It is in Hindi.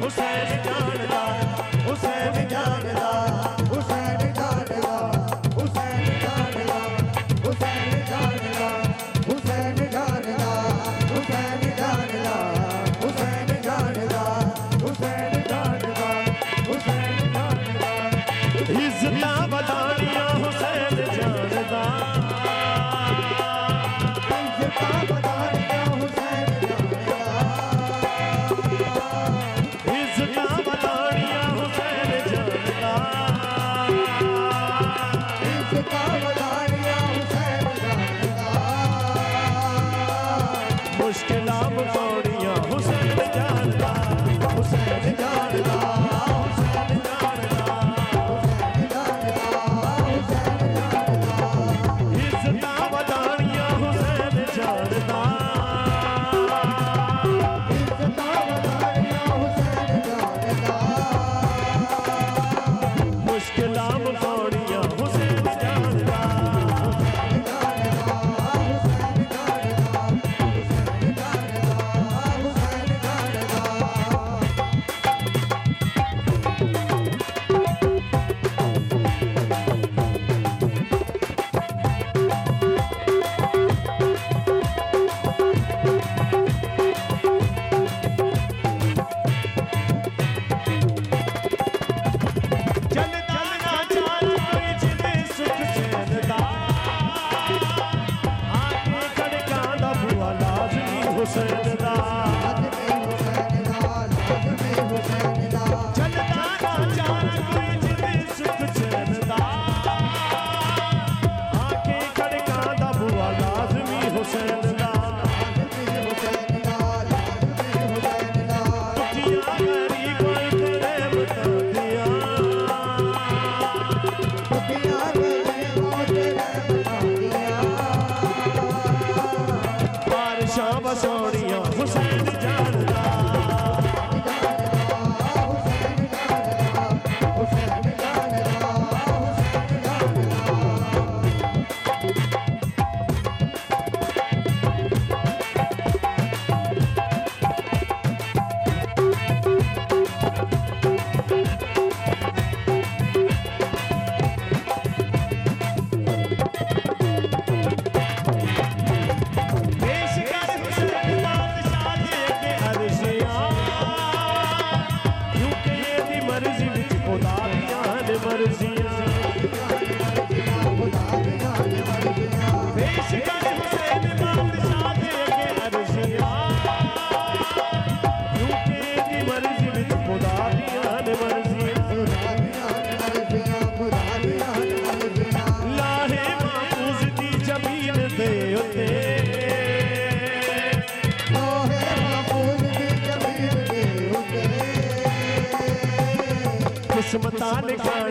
हुसैन जानदा हुसैन जानदा हुसैन जानदा हुसैन जानदा हुसैन जानदा हुसैन जानदा हुसैन जानदा हुसैन जानदा हुसैन जानदा हुसैन जानदा इज्जतां वधाणियां हुसैन जानदा इज्जतां वधाणियां हुसैन जानदा इज्जतां वधाणियां हुसैन जानदा इज्जतां वधाणियां हुसैन जानदा मुश्किलां मुकाणियां हुसैन जानदा हुसैन जानदा हुसैन जानदा हुसैन जानदा हुसैन जानदा इज्जतां वधाणियां हुसैन जानदा इज्जतां वधाणियां हुसैन जानदा मुश्किलां मुकाणियां हुसैन जानदा हुसैन जानदा हुसैन जानदा हुसैन जानदा हुसैन जानदा चल चलना चाल कोई जिने सुख चैन दा आके खड़कां दा बुआ लाज़मी हुसैन दा चलना ना चाल कोई जिने सुख चैन दा आके खड़कां दा बुआ लाज़मी हुसैन दा दुखियां गरीबां तेरे बतांदियां बारिशां बसोड़ियां हुसैन जानदा हुसैन जानदा हुसैन जानदा पेश कर हुसैन बादशाह के अर्शियां क्योंकि एदी मर्जी विच खुदा दियां ने मर्जियां पेश कर हुसैन बादशाह के अर्शियां क्योंकि एदी मर्जी विच खुदा दियां ने मर्जियां लाहे महफूज दी जमीन दे उत्ते किस्मतां लिखाणियां